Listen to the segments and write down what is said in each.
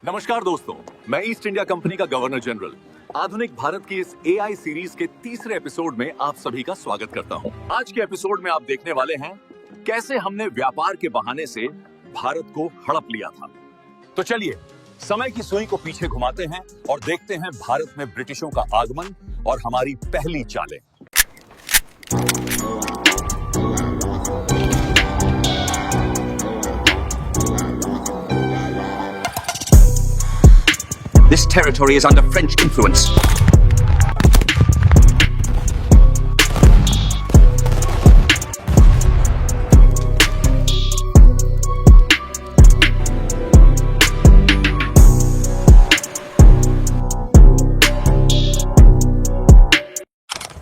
नमस्कार दोस्तों, मैं ईस्ट इंडिया कंपनी का गवर्नर जनरल आधुनिक भारत की इस एआई सीरीज के तीसरे एपिसोड में आप सभी का स्वागत करता हूं। आज के एपिसोड में आप देखने वाले हैं कैसे हमने व्यापार के बहाने से भारत को हड़प लिया था। तो चलिए समय की सुई को पीछे घुमाते हैं और देखते हैं भारत में ब्रिटिशों का आगमन और हमारी पहली चालें। This territory is under French influence.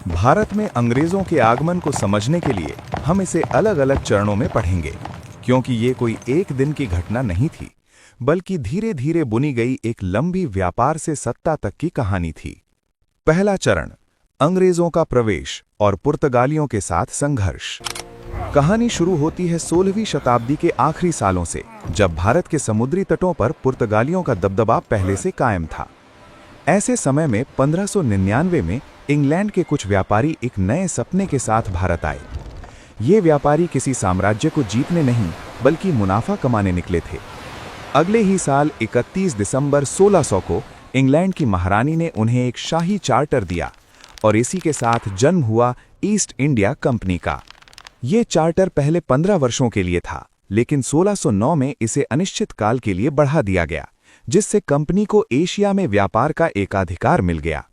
Bharat में अंग्रेजों के आगमन को समझने के लिए हम इसे अलग अलग चरणों में पढ़ेंगे, क्योंकि ये कोई एक दिन की घटना नहीं थी, बल्कि धीरे धीरे बुनी गई एक लंबी व्यापार से सत्ता तक की कहानी थी। पहला चरण, अंग्रेजों का प्रवेश और पुर्तगालियों के साथ संघर्ष। कहानी शुरू होती है 16वीं शताब्दी के आखिरी सालों से, जब भारत के समुद्री तटों पर पुर्तगालियों का दबदबा पहले से कायम था। ऐसे समय में 1599 में इंग्लैंड के कुछ व्यापारी एक नए सपने के साथ भारत आए। ये व्यापारी किसी साम्राज्य को जीतने नहीं, बल्कि मुनाफा कमाने निकले थे। अगले ही साल 31 दिसंबर 1600 को इंग्लैंड की महारानी ने उन्हें एक शाही चार्टर दिया और इसी के साथ जन्म हुआ ईस्ट इंडिया कंपनी का। ये चार्टर पहले 15 वर्षों के लिए था, लेकिन 1609 में इसे अनिश्चित काल के लिए बढ़ा दिया गया, जिससे कंपनी को एशिया में व्यापार का एकाधिकार मिल गया।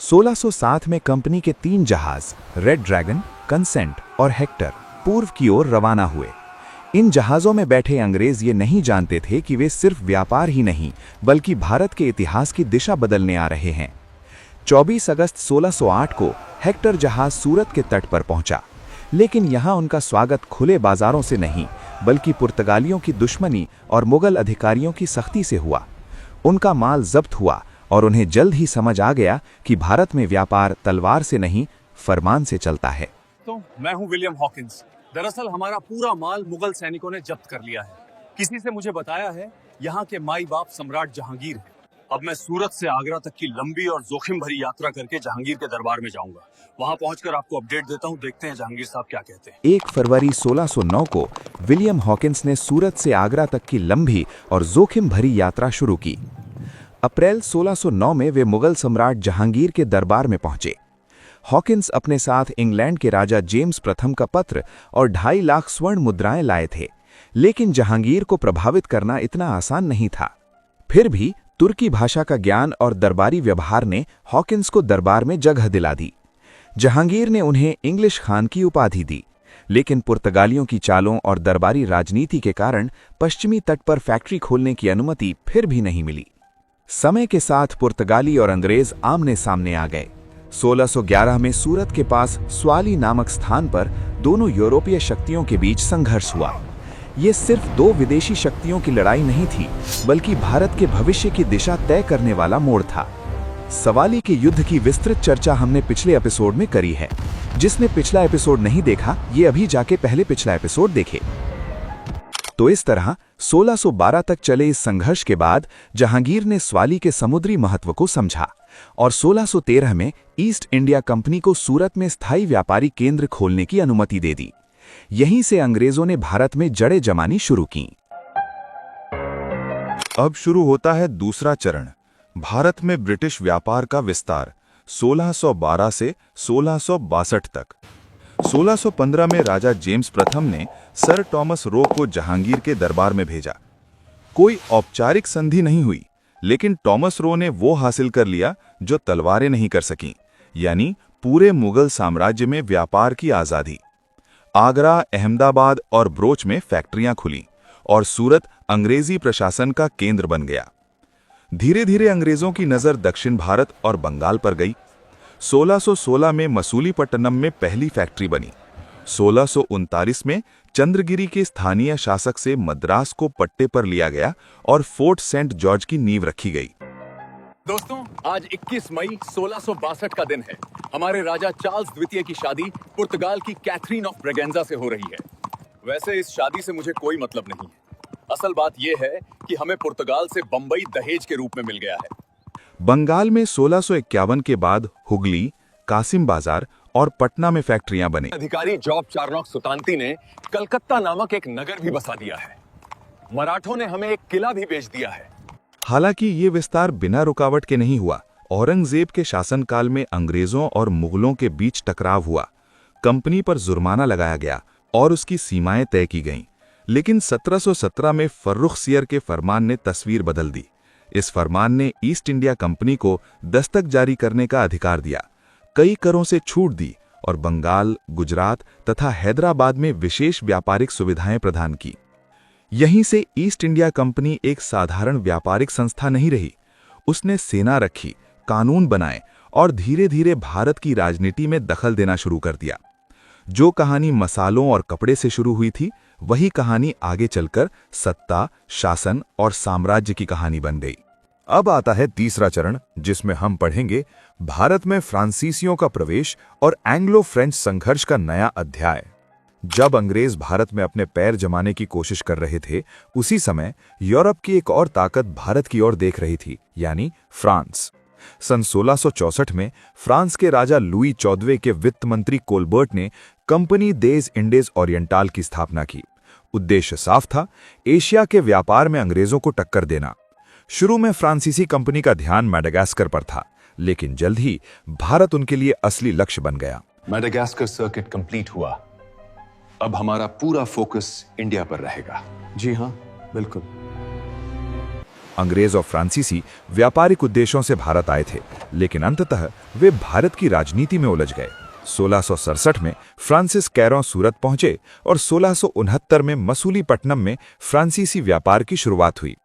1607 में कंपनी के 3 जहाज रेड ड्रैगन, कंसेंट और हेक्टर पूर्व की ओर रवाना हुए। इन जहाज़ों में बैठे अंग्रेज ये नहीं जानते थे कि वे सिर्फ व्यापार ही नहीं, बल्कि भारत के इतिहास की दिशा बदलने आ रहे हैं। 24 अगस्त 1608 को हेक्टर जहाज सूरत के तट पर पहुंचा, लेकिन यहां उनका स्वागत खुले बाजारों से नहीं, बल्कि पुर्तगालियों की दुश्मनी और मुगल अधिकारियों की सख्ती से हुआ। उनका माल जब्त हुआ और उन्हें जल्द ही समझ आ गया कि भारत में व्यापार तलवार से नहीं, फरमान से चलता है। तो मैं हूं विलियम हॉकिंस। दरअसल हमारा पूरा माल मुगल सैनिकों ने जब्त कर लिया है। किसी से मुझे बताया है यहाँ के माई बाप सम्राट जहांगीर है। अब मैं सूरत से आगरा तक की लंबी और जोखिम भरी यात्रा करके जहांगीर के दरबार में जाऊंगा। वहां पहुंचकर आपको अपडेट देता हूं, देखते हैं जहांगीर साहब क्या कहते हैं। 1 फरवरी 1609 को विलियम हॉकिंस ने सूरत से आगरा तक की लंबी और जोखिम भरी यात्रा शुरू की। अप्रैल 1609 में वे मुगल सम्राट जहांगीर के दरबार में पहुंचे। हॉकिंस अपने साथ इंग्लैंड के राजा जेम्स प्रथम का पत्र और 2.5 लाख स्वर्ण मुद्राएं लाए थे, लेकिन जहांगीर को प्रभावित करना इतना आसान नहीं था। फिर भी तुर्की भाषा का ज्ञान और दरबारी व्यवहार ने हॉकिंस को दरबार में जगह दिला दी। जहांगीर ने उन्हें इंग्लिश खान की उपाधि दी, लेकिन पुर्तगालियों की चालों और दरबारी राजनीति के कारण पश्चिमी तट पर फैक्ट्री खोलने की अनुमति फिर भी नहीं मिली। समय के साथ पुर्तगाली और अंग्रेज आमने सामने आ गए। 1611 में सूरत के पास स्वाली नामक स्थान पर दोनों यूरोपीय शक्तियों के बीच संघर्ष हुआ। ये सिर्फ 2 विदेशी शक्तियों की लड़ाई नहीं थी, बल्कि भारत के भविष्य की दिशा तय करने वाला मोड़ था। सवाली के युद्ध की विस्तृत चर्चा हमने पिछले एपिसोड में करी है। जिसने पिछला एपिसोड नहीं देखा, ये अभी जाके पहले पिछला एपिसोड देखे। तो इस तरह 1612 तक चले इस संघर्ष के बाद जहांगीर ने स्वाली के समुद्री महत्व को समझा और 1613 में ईस्ट इंडिया कंपनी को सूरत में स्थायी व्यापारी केंद्र खोलने की अनुमति दे दी। यहीं से अंग्रेजों ने भारत में जड़ें जमानी शुरू की। अब शुरू होता है दूसरा चरण, भारत में ब्रिटिश व्यापार का विस्तार 1612 से 1662 तक। 1615 में राजा जेम्स प्रथम ने सर टॉमस रो को जहांगीर के दरबार में भेजा। कोई औपचारिक संधि नहीं हुई, लेकिन टॉमस रो ने वो हासिल कर लिया जो तलवारें नहीं कर सकीं, यानी पूरे मुगल साम्राज्य में व्यापार की आज़ादी। आगरा, अहमदाबाद और ब्रोच में फैक्ट्रियां खुलीं और सूरत अंग्रेजी प्रशासन का केंद्र बन गया। धीरे धीरे अंग्रेजों की नज़र दक्षिण भारत और बंगाल पर गई। 1616 में मसूलीपट्टनम में पहली फैक्ट्री बनी। 1639 में चंद्रगिरी के स्थानीय शासक से मद्रास को पट्टे पर लिया गया और फोर्ट सेंट जॉर्ज की नींव रखी गई। दोस्तों, आज 21 मई 1662 का दिन है। हमारे राजा चार्ल्स द्वितीय की शादी पुर्तगाल की कैथरीन ऑफ ब्रेगेंजा से हो रही है। वैसे इस शादी से मुझे कोई मतलब नहीं है। असल बात यह है कि हमें पुर्तगाल से बंबई दहेज के रूप में मिल गया है। बंगाल में 1651 के बाद हुगली, कासिम बाजार और पटना में फैक्ट्रियां बने। अधिकारी जॉब चार्नोक सुतांती ने कलकत्ता नामक एक नगर भी बसा दिया है। मराठों ने हमें एक किला भी बेच दिया है। हालांकि ये विस्तार बिना रुकावट के नहीं हुआ। औरंगजेब के शासनकाल में अंग्रेजों और मुगलों के बीच टकराव हुआ। कंपनी पर जुर्माना लगाया गया और उसकी सीमाएं तय की गईं। लेकिन 1717 में फर्रुखसियर के फरमान ने तस्वीर बदल दी। इस फरमान ने ईस्ट इंडिया कंपनी को दस्तक जारी करने का अधिकार दिया, कई करों से छूट दी और बंगाल, गुजरात तथा हैदराबाद में विशेष व्यापारिक सुविधाएं प्रदान की। यहीं से ईस्ट इंडिया कंपनी एक साधारण व्यापारिक संस्था नहीं रही। उसने सेना रखी, कानून बनाए और धीरे धीरे भारत की राजनीति में दखल देना शुरू कर दिया। जो कहानी मसालों और कपड़े से शुरू हुई थी, वही कहानी आगे चलकर सत्ता, शासन और साम्राज्य की कहानी बन गई। अब आता है तीसरा चरण, जिसमें हम पढ़ेंगे भारत में फ्रांसीसियों का प्रवेश और एंग्लो फ्रेंच संघर्ष का नया अध्याय। जब अंग्रेज भारत में अपने पैर जमाने की कोशिश कर रहे थे, उसी समय यूरोप की एक और ताकत भारत की ओर देख रही थी, यानी फ्रांस। सन 1664 में फ्रांस के राजा लुई 14वें के वित्त मंत्री कोलबर्ट ने कंपनी देज इंडेज ओरिएंटाल की स्थापना की। उद्देश्य साफ था, एशिया के व्यापार में अंग्रेजों को टक्कर देना। शुरू में फ्रांसीसी कंपनी का ध्यान मैडागास्कर पर था, लेकिन जल्द ही भारत उनके लिए असली लक्ष्य बन गया। मैडागास्कर सर्किट कंप्लीट हुआ। अब हमारा पूरा फोकस इंडिया पर रहेगा। जी हाँ, बिल्कुल। अंग्रेज और फ्रांसीसी व्यापारिक उद्देश्यों से भारत आए थे, लेकिन अंततः वे भारत की राजनीति में उलझ गए। 1667 में फ्रांसिस कैरों सूरत पहुंचे और 1669 में मसूलीपट्टनम में फ्रांसीसी व्यापार की शुरुआत हुई।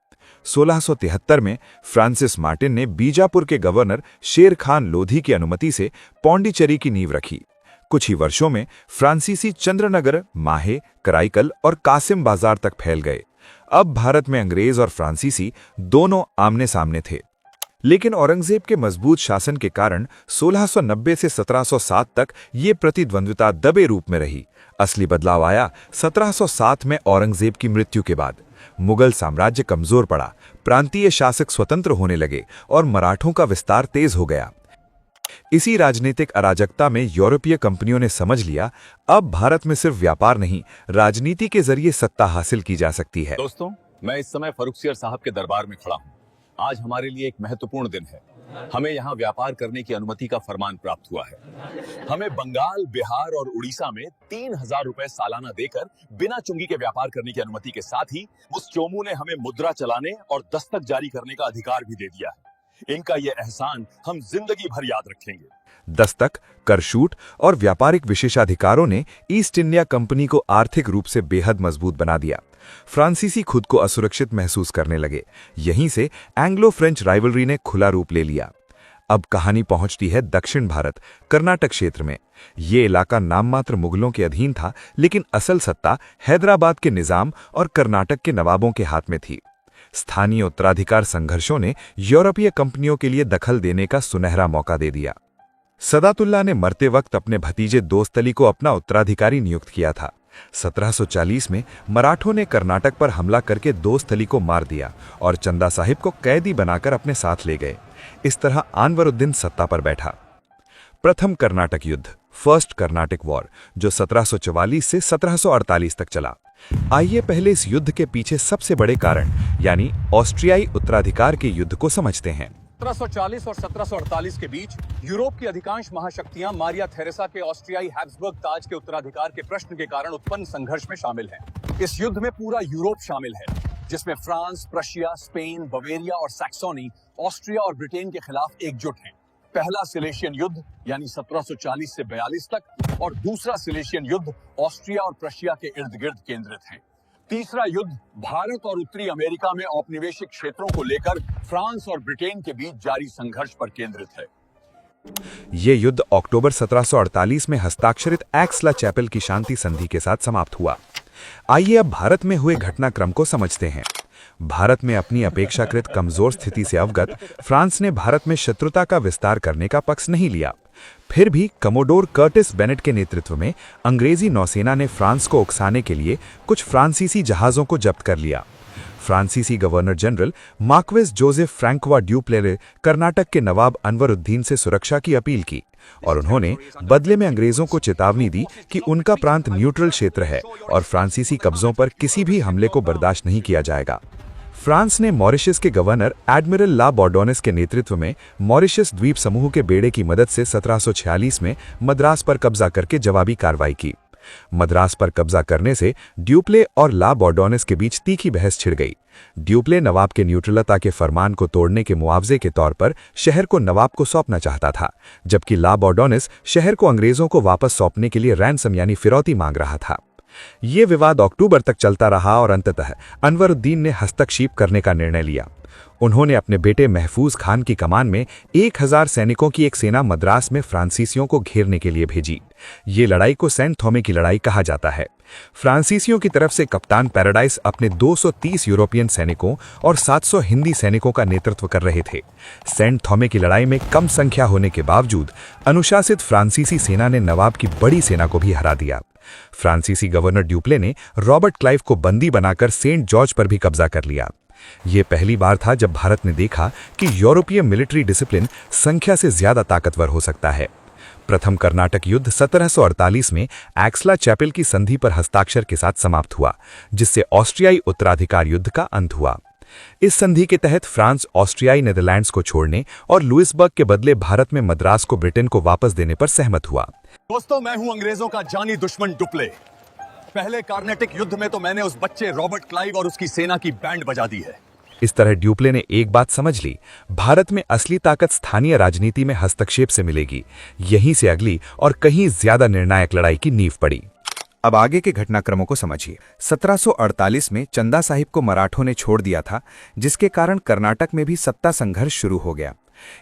1673 में फ्रांसिस मार्टिन ने बीजापुर के गवर्नर शेर खान लोधी की अनुमति से पौंडीचेरी की नींव रखी। कुछ ही वर्षों में फ्रांसीसी चंद्रनगर, माहे, कराईकल और कासिम बाजार तक फैल गए। अब भारत में अंग्रेज और फ्रांसीसी दोनों आमने सामने थे। लेकिन औरंगजेब के मजबूत शासन के कारण 1690 से 1707 तक ये प्रतिद्वंद्विता दबे रूप में रही। असली बदलाव आया 1707 में औरंगजेब की मृत्यु के बाद। मुगल साम्राज्य कमजोर पड़ा, प्रांतीय शासक स्वतंत्र होने लगे और मराठों का विस्तार तेज हो गया। इसी राजनीतिक अराजकता में यूरोपीय कंपनियों ने समझ लिया, अब भारत में सिर्फ व्यापार नहीं, राजनीति के जरिए सत्ता हासिल की जा सकती है। दोस्तों, मैं इस समय फर्रुखसियर साहब के दरबार में खड़ा हूँ। आज हमारे लिए एक महत्वपूर्ण दिन है। हमें यहाँ व्यापार करने की अनुमति का फरमान प्राप्त हुआ है। हमें बंगाल, बिहार और उड़ीसा में 3000 रुपए सालाना देकर बिना चुंगी के व्यापार करने की अनुमति के साथ ही उस चोमू ने हमें मुद्रा चलाने और दस्तक जारी करने का अधिकार भी दे दिया है। इनका यह एहसान हम जिंदगी भर याद रखेंगे। दस्तक, करछूट और व्यापारिक विशेषाधिकारों ने ईस्ट इंडिया कंपनी को आर्थिक रूप से बेहद मजबूत बना दिया। फ्रांसीसी खुद को असुरक्षित महसूस करने लगे। यहीं से एंग्लो फ्रेंच राइवलरी ने खुला रूप ले लिया। अब कहानी पहुंचती है दक्षिण भारत, कर्नाटक क्षेत्र में। ये इलाका नाममात्र मुगलों के अधीन था, लेकिन असल सत्ता हैदराबाद के निजाम और कर्नाटक के नवाबों के हाथ में थी। स्थानीय उत्तराधिकार संघर्षों ने यूरोपीय कंपनियों के लिए दखल देने का सुनहरा मौका दे दिया। सदातुल्ला ने मरते वक्त अपने भतीजे दोस्त अली को अपना उत्तराधिकारी नियुक्त किया था। 1740 में मराठों ने कर्नाटक पर हमला करके दोस्त अली को मार दिया और चंदा साहिब को कैदी बनाकर अपने साथ ले गए। इस तरह अनवरुद्दीन सत्ता पर बैठा। प्रथम कर्नाटक युद्ध, फर्स्ट कर्नाटिक वॉर, जो 1744 से 1748 तक चला। आइए पहले इस युद्ध के पीछे सबसे बड़े कारण यानी ऑस्ट्रियाई उत्तराधिकार के युद्ध को समझते हैं। 1740 और 1748 के बीच यूरोप की अधिकांश महाशक्तियां मारिया थेरेसा के ऑस्ट्रियाई हैब्सबर्ग ताज के उत्तराधिकार के प्रश्न के कारण उत्पन्न संघर्ष में शामिल हैं। इस युद्ध में पूरा यूरोप शामिल है, जिसमें फ्रांस, प्रशिया, स्पेन, बवेरिया और सैक्सोनी ऑस्ट्रिया और ब्रिटेन के खिलाफ एकजुट हैं। पहला सिलेशियन युद्ध यानी 1740 से 42 तक और दूसरा सिलेशियन युद्ध ऑस्ट्रिया और प्रशिया के इर्द गिर्द केंद्रित है। तीसरा युद्ध भारत और उत्तरी अमेरिका में औपनिवेशिक क्षेत्रों को लेकर फ्रांस और ब्रिटेन के बीच जारी संघर्ष पर केंद्रित है। ये युद्ध अक्टूबर 1748 में हस्ताक्षरित एक्स-ला चैपेल की शांति संधि के साथ समाप्त हुआ। आइए अब भारत में हुए घटनाक्रम को समझते हैं। भारत में अपनी अपेक्षाकृत कमजोर स्थिति से अवगत फ्रांस ने भारत में शत्रुता का विस्तार करने का पक्ष नहीं लिया। फिर भी कमोडोर कर्टिस बेनेट के नेतृत्व में अंग्रेजी नौसेना ने फ्रांस को उकसाने के लिए कुछ फ्रांसीसी जहाजों को जब्त कर लिया। फ्रांसीसी governor general Marquis Joseph Francois Dupleix ने कर्नाटक के नवाब अनवरुद्दीन से सुरक्षा की अपील की और उन्होंने बदले में अंग्रेजों को चेतावनी दी कि उनका प्रांत न्यूट्रल क्षेत्र है और फ्रांसीसी कब्जों पर किसी भी हमले को बर्दाश्त नहीं किया जाएगा। फ्रांस ने मॉरिशस के गवर्नर एडमिरल ला बोर्डोनिस के नेतृत्व में मॉरिशस द्वीप समूह के बेड़े की मदद से 1746 में मद्रास पर कब्जा करके जवाबी कार्रवाई की। मद्रास पर कब्जा करने से ड्यूप्ले और ला बोर्डोनिस के बीच तीखी बहस छिड़ गई। ड्यूप्ले नवाब के न्यूट्रलता के फरमान को तोड़ने के मुआवजे के तौर पर शहर को नवाब को सौंपना चाहता था, जबकि ला बोर्डोनिस शहर को अंग्रेजों को वापस सौंपने के लिए रैनसम यानी फिरौती मांग रहा था। ये विवाद अक्टूबर तक चलता रहा और अंततः अनवरुद्दीन ने हस्तक्षेप करने का निर्णय लिया। उन्होंने अपने बेटे महफूज खान की कमान में 1000 सैनिकों की एक सेना मद्रास में फ्रांसीसियों को घेरने के लिए भेजी। ये लड़ाई को सेंट थॉमे की लड़ाई कहा जाता है। फ्रांसीसियों की तरफ से कप्तान पैराडाइस अपने 230 यूरोपियन सैनिकों और 700 हिंदी सैनिकों का नेतृत्व कर रहे थे। सेंट थॉमे की लड़ाई में कम संख्या होने के बावजूद अनुशासित फ्रांसीसी सेना ने नवाब की बड़ी सेना को भी हरा दिया। फ्रांसीसी गवर्नर ड्यूप्ले ने रॉबर्ट क्लाइव को बंदी बनाकर सेंट जॉर्ज पर भी कब्जा कर लिया। यह पहली बार था जब भारत ने देखा कि यूरोपीय मिलिट्री डिसिप्लिन संख्या से ज्यादा ताकतवर हो सकता है। प्रथम कर्नाटक युद्ध 1748 में एक्सला चैपल की संधि पर हस्ताक्षर के साथ समाप्त हुआ, जिससे ऑस्ट्रियाई उत्तराधिकार युद्ध का अंत हुआ। इस संधि के तहत फ्रांस ऑस्ट्रियाई नेदरलैंड्स को छोड़ने और लुइसबर्ग के बदले भारत में मद्रास को ब्रिटेन को वापस देने पर सहमत हुआ। दोस्तों, मैं हूं अंग्रेजों का जानी दुश्मन डुप्ले। पहले कार्नेटिक युद्ध में तो मैंने उस बच्चे रॉबर्ट क्लाइव और उसकी सेना की बैंड बजा दी है। इस तरह ड्यूप्ले ने एक बात समझ ली, भारत में असली ताकत स्थानीय राजनीति में हस्तक्षेप से मिलेगी। यहीं से अगली और कहीं ज्यादा निर्णायक लड़ाई की नींव पड़ी। अब आगे के घटनाक्रमों को समझिए। 1748 में चंदा साहिब को मराठों ने छोड़ दिया था, जिसके कारण कर्नाटक में भी सत्ता संघर्ष शुरू हो गया।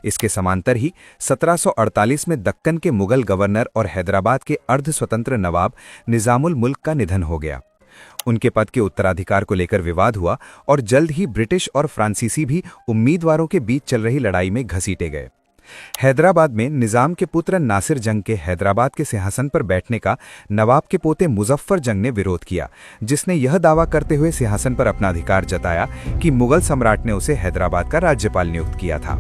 इसके समांतर ही 1748 में दक्कन के मुगल गवर्नर और हैदराबाद के अर्ध स्वतंत्र नवाब निजामुल मुल्क का निधन हो गया। उनके पद के उत्तराधिकार को लेकर विवाद हुआ और जल्द ही ब्रिटिश और फ्रांसीसी भी उम्मीदवारों के बीच चल रही लड़ाई में घसीटे गए। हैदराबाद में निजाम के पुत्र नासिर जंग के हैदराबाद के सिंहासन पर बैठने का नवाब के पोते मुजफ्फर जंग ने विरोध किया, जिसने यह दावा करते हुए सिंहासन पर अपना अधिकार जताया कि मुगल सम्राट ने उसे हैदराबाद का राज्यपाल नियुक्त किया था।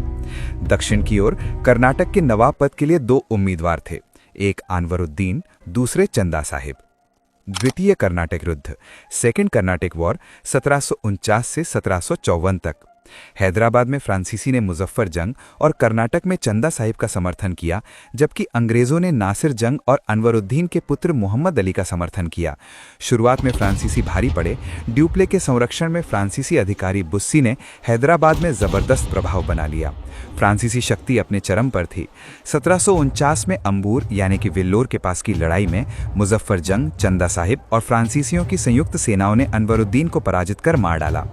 दक्षिण की ओर कर्नाटक के नवाब पद के लिए 2 उम्मीदवार थे, एक अनवरुद्दीन, दूसरे चंदा साहिब। द्वितीय कर्नाटक युद्ध, सेकेंड कर्नाटक वॉर 1749 से 1754 तक। हैदराबाद में फ्रांसीसी ने मुजफ्फर जंग और कर्नाटक में चंदा साहिब का समर्थन किया, जबकि अंग्रेजों ने नासिर जंग और अनवरुद्दीन के पुत्र मोहम्मद अली का समर्थन किया। शुरुआत में फ्रांसीसी भारी पड़े। ड्यूप्ले के संरक्षण में फ्रांसीसी अधिकारी बुस्सी ने हैदराबाद में जबरदस्त प्रभाव बना लिया। फ्रांसीसी शक्ति अपने चरम पर थी। 1749 में अंबूर यानी कि वेल्लोर के पास की लड़ाई में मुजफ्फर जंग, चंदा साहिब और फ्रांसीसियों की संयुक्त सेनाओं ने अनवरुद्दीन को पराजित कर मार डाला।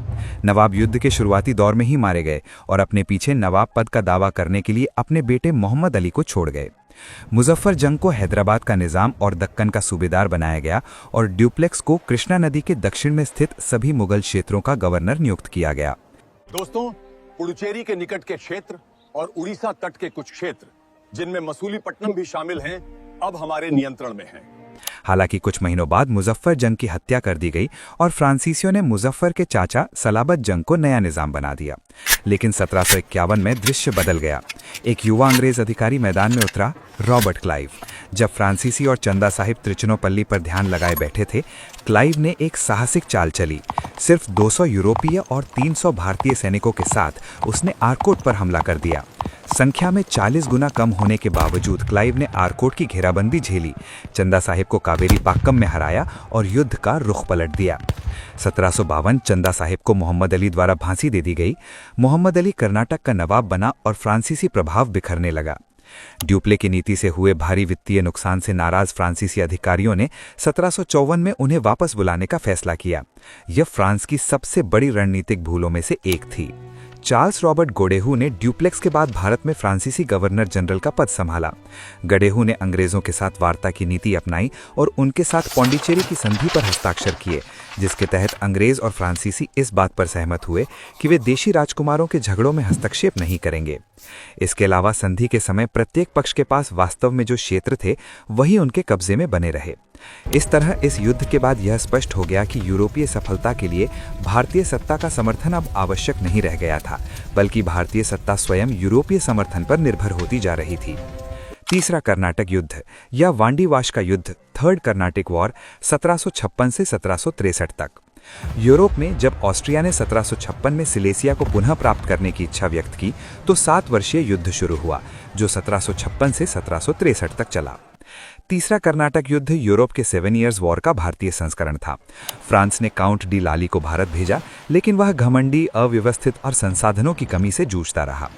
नवाब युद्ध के शुरुआती दौर में ही मारे गए और अपने पीछे नवाब पद का दावा करने के लिए अपने बेटे मोहम्मद अली को छोड़ गए। मुजफ्फर जंग को हैदराबाद का निजाम और दक्कन का सूबेदार बनाया गया और ड्यूप्लेक्स को कृष्णा नदी के दक्षिण में स्थित सभी मुगल क्षेत्रों का गवर्नर नियुक्त किया गया। दोस्तों, पुडुचेरी के निकट के क्षेत्र और उड़ीसा तट के कुछ क्षेत्र, जिनमें मसूलीपट्टनम भी शामिल हैं, अब हमारे नियंत्रण में हैं। हालांकि कुछ महीनों बाद मुजफ्फर जंग की हत्या कर दी गई और फ्रांसीसियों ने मुजफ्फर के चाचा सलाबत जंग को नया निजाम बना दिया। लेकिन 1751 में दृश्य बदल गया। एक युवा अंग्रेज अधिकारी मैदान में उतरा, रॉबर्ट क्लाइव। जब फ्रांसीसी और चंदा साहिब त्रिचुनोपल्ली पर ध्यान लगाए बैठे थे, क्लाइव ने एक साहसिक चाल चली। सिर्फ 200 यूरोपीय और 300 भारतीय सैनिकों के साथ उसने आरकोट पर हमला कर दिया। संख्या में 40 गुना कम होने के बावजूद क्लाइव ने आरकोट की घेराबंदी झेली, चंदा साहिब को कावेरी पाक्कम में हराया और युद्ध का रुख पलट दिया। 1752 चंदा साहिब को मोहम्मद अली द्वारा फांसी दे दी गई। मोहम्मद अली कर्नाटक का नवाब बना और फ्रांसीसी प्रभाव बिखरने लगा। ड्यूप्ले की नीति से हुए भारी वित्तीय नुकसान से नाराज फ्रांसीसी अधिकारियों ने 1754 में उन्हें वापस बुलाने का फैसला किया। यह फ्रांस की सबसे बड़ी रणनीतिक भूलों में से एक थी। चार्ल्स रॉबर्ट गोडेहू ने ड्यूप्लेक्स के बाद भारत में फ्रांसीसी गवर्नर जनरल का पद संभाला। गडेहू ने अंग्रेजों के साथ वार्ता की नीति अपनाई और उनके साथ पौंडीचेरी की संधि पर हस्ताक्षर किए, जिसके तहत अंग्रेज और फ्रांसीसी इस बात पर सहमत हुए कि वे देशी राजकुमारों के झगड़ों में हस्तक्षेप नहीं करेंगे। इसके अलावा संधि के समय प्रत्येक पक्ष के पास वास्तव में जो क्षेत्र थे वही उनके कब्जे में बने रहे। इस तरह इस युद्ध के बाद यह स्पष्ट हो गया कि यूरोपीय सफलता के लिए भारतीय सत्ता का समर्थन अब आवश्यक नहीं रह गया था, बल्कि भारतीय सत्ता स्वयं यूरोपीय समर्थन पर निर्भर होती जा रही थी। तीसरा कर्नाटक युद्ध या वांडीवाश का युद्ध, थर्ड कर्नाटिक वॉर, 1756 से 1763 तक। यूरोप में जब ऑस्ट्रिया ने 1756 में सिलेसिया को पुनः प्राप्त करने की इच्छा व्यक्त की तो 7 वर्षीय युद्ध शुरू हुआ, जो 1756 से 1763 तक चला। तीसरा कर्नाटक युद्ध यूरोप के 7 इयर्स वॉर का भारतीय संस्करण था। फ्रांस ने काउंट डी लाली को भारत भेजा, लेकिन वह घमंडी, अव्यवस्थित और संसाधनों की कमी से जूझता रहा।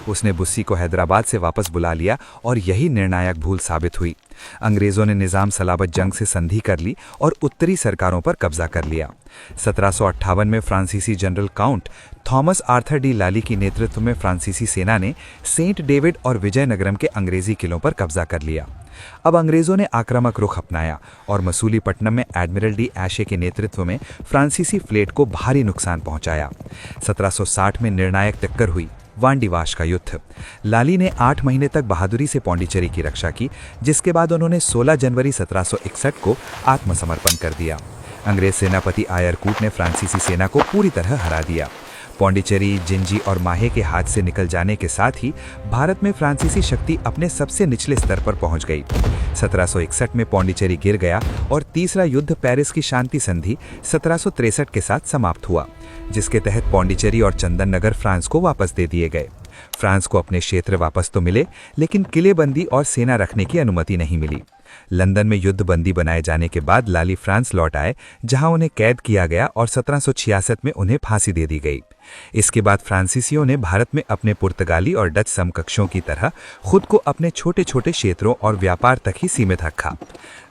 उसने बुस्सी को हैदराबाद से वापस बुला लिया और यही निर्णायक भूल साबित हुई। अंग्रेजों ने निजाम सलाबत जंग से संधि कर ली और उत्तरी सरकारों पर कब्जा कर लिया। 1758 में फ्रांसीसी general count Thomas Arthur de Lally की नेतृत्व में फ्रांसीसी सेना ने सेंट डेविड और विजयनगरम के अंग्रेजी किलों पर कब्जा कर लिया। अब अंग्रेजों ने आक्रामक रुख अपनाया और मसूलीपट्टनम में एडमिरल डी एशे के नेतृत्व में फ्रांसीसी फ्लीट को भारी नुकसान पहुंचाया। 1760 में निर्णायक टक्कर हुई, वांडीवाश का युद्ध। लाली ने 8 महीने तक बहादुरी से पौंडीचेरी की रक्षा की, जिसके बाद उन्होंने 16 जनवरी 1761 को आत्मसमर्पण कर दिया। अंग्रेज सेनापति आयरकूट ने फ्रांसीसी सेना को पूरी तरह हरा दिया। पौंडीचेरी, जिंजी और माहे के हाथ से निकल जाने के साथ ही भारत में फ्रांसीसी शक्ति अपने सबसे निचले स्तर पर पहुंच गई। 1761 में पौंडीचेरी गिर गया और तीसरा युद्ध पेरिस की शांति संधि 1763 के साथ समाप्त हुआ, जिसके तहत पौंडीचेरी और चंदन नगर फ्रांस को वापस दे दिए गए। फ्रांस को अपने क्षेत्र वापस तो मिले, लेकिन किलेबंदी और सेना रखने की अनुमति नहीं मिली। लंदन में युद्धबंदी बनाए जाने के बाद लाली फ्रांस लौट आए, जहां उन्हें कैद किया गया और 1766 में उन्हें फांसी दे दी गई। इसके बाद फ्रांसीसियों ने भारत में अपने पुर्तगाली और डच समकक्षों की तरह खुद को अपने छोटे छोटे क्षेत्रों और व्यापार तक ही सीमित रखा।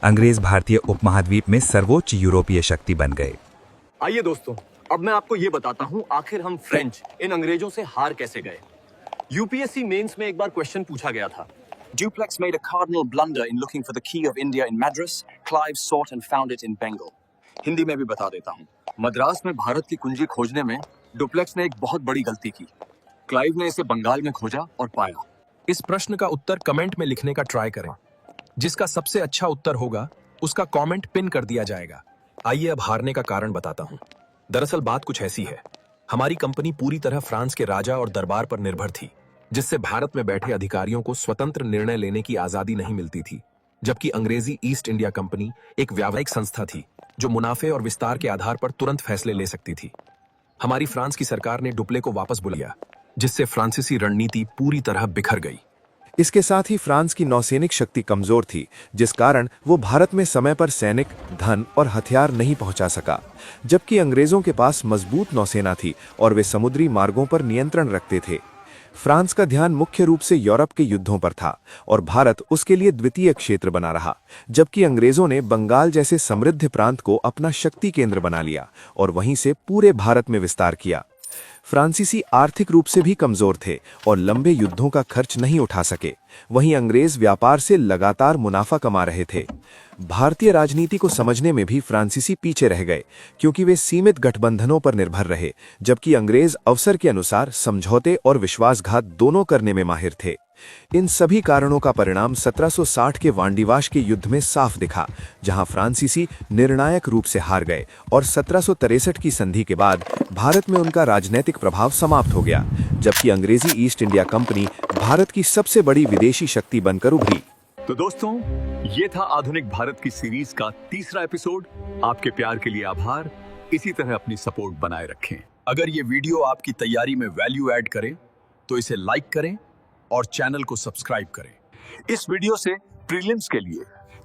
अंग्रेज भारतीय उपमहाद्वीप में सर्वोच्च यूरोपीय शक्ति बन गए। आइए दोस्तों, अब मैं आपको ये बताता हूँ आखिर हम फ्रेंच इन अंग्रेजों से हार कैसे गए। यूपीएससी मेंस में एक बार क्वेश्चन पूछा गया था। Duplex made a cardinal blunder in looking for the key of India in Madras. Clive sought and found it in Bengal. Hindi में भी बता देता हूँ। मद्रास में भारत की कुंजी खोजने में डुप्लेक्स ने एक बहुत बड़ी गलती की। क्लाइव ने इसे बंगाल में खोजा और पाया। इस प्रश्न का उत्तर कमेंट में लिखने का ट्राई करें। जिसका सबसे अच्छा उत्तर होगा उसका कमेंट पिन कर दिया जाएगा। आइए अब हारने का कारण बताता हूँ। दरअसल बात कुछ ऐसी है। हमारी कंपनी पूरी तरह फ्रांस के राजा और दरबार पर निर्भर थी, जिससे भारत में बैठे अधिकारियों को स्वतंत्र निर्णय लेने की आजादी नहीं मिलती थी। जबकि अंग्रेजी ईस्ट इंडिया कंपनी एक व्यावसायिक संस्था थी जो मुनाफे और विस्तार के आधार पर तुरंत फैसले ले सकती थी। हमारी फ्रांस की सरकार ने डुप्ले को वापस बुलाया, जिससे फ्रांसीसी रणनीति पूरी तरह बिखर गई। इसके साथ ही फ्रांस की नौसैनिक शक्ति कमजोर थी, जिस कारण वो भारत में समय पर सैनिक, धन और हथियार नहीं पहुंचा सका। जबकि अंग्रेजों के पास मजबूत नौसेना थी और वे समुद्री मार्गों पर नियंत्रण रखते थे। फ्रांस का ध्यान मुख्य रूप से यूरोप के युद्धों पर था और भारत उसके लिए द्वितीय क्षेत्र बना रहा, जबकि अंग्रेजों ने बंगाल जैसे समृद्ध प्रांत को अपना शक्ति केंद्र बना लिया और वहीं से पूरे भारत में विस्तार किया। फ्रांसीसी आर्थिक रूप से भी कमजोर थे और लंबे युद्धों का खर्च नहीं उठा सके। वहीं अंग्रेज व्यापार से लगातार मुनाफा कमा रहे थे। भारतीय राजनीति को समझने में भी फ्रांसीसी पीछे रह गए, क्योंकि वे सीमित गठबंधनों पर निर्भर रहे, जबकि अंग्रेज अवसर के अनुसार समझौते और विश्वासघात दोनों करने में माहिर थे। इन सभी कारणों का परिणाम 1760 के वांडीवाश के युद्ध में साफ दिखा, जहां फ्रांसीसी निर्णायक रूप से हार गए और 1763 की संधि के बाद भारत में उनका राजनीतिक प्रभाव समाप्त हो गया, जबकि अंग्रेजी ईस्ट इंडिया कंपनी भारत की सबसे बड़ी विदेशी शक्ति बनकर उभरी। तो दोस्तों, ये था आधुनिक भारत की सीरीज का तीसरा एपिसोड। आपके प्यार के लिए आभार। इसी तरह अपनी सपोर्ट बनाए रखें। अगर ये वीडियो आपकी तैयारी में वैल्यू ऐड करे तो इसे लाइक करें और चैनल को सब्सक्राइब करें। इस वीडियो से प्रीलिम्स के लिए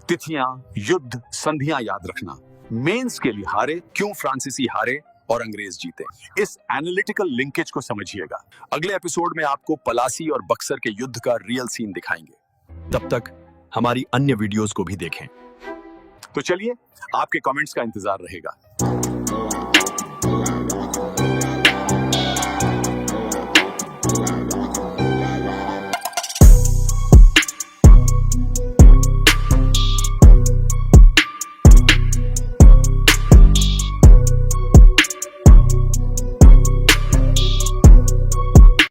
तिथियां, युद्ध, संधियां याद रखना। मेंस के लिए हारे, क्यों फ्रांसीसी हारे और अंग्रेज जीते, इस एनालिटिकल लिंकेज को समझिएगा। अगले एपिसोड में आपको पलासी और बक्सर के युद्ध का रियल सीन दिखाएंगे। तब तक हमारी अन्य वीडियोस को भी देखें। तो चलिए, आपके कमेंट्स का इंतजार रहेगा।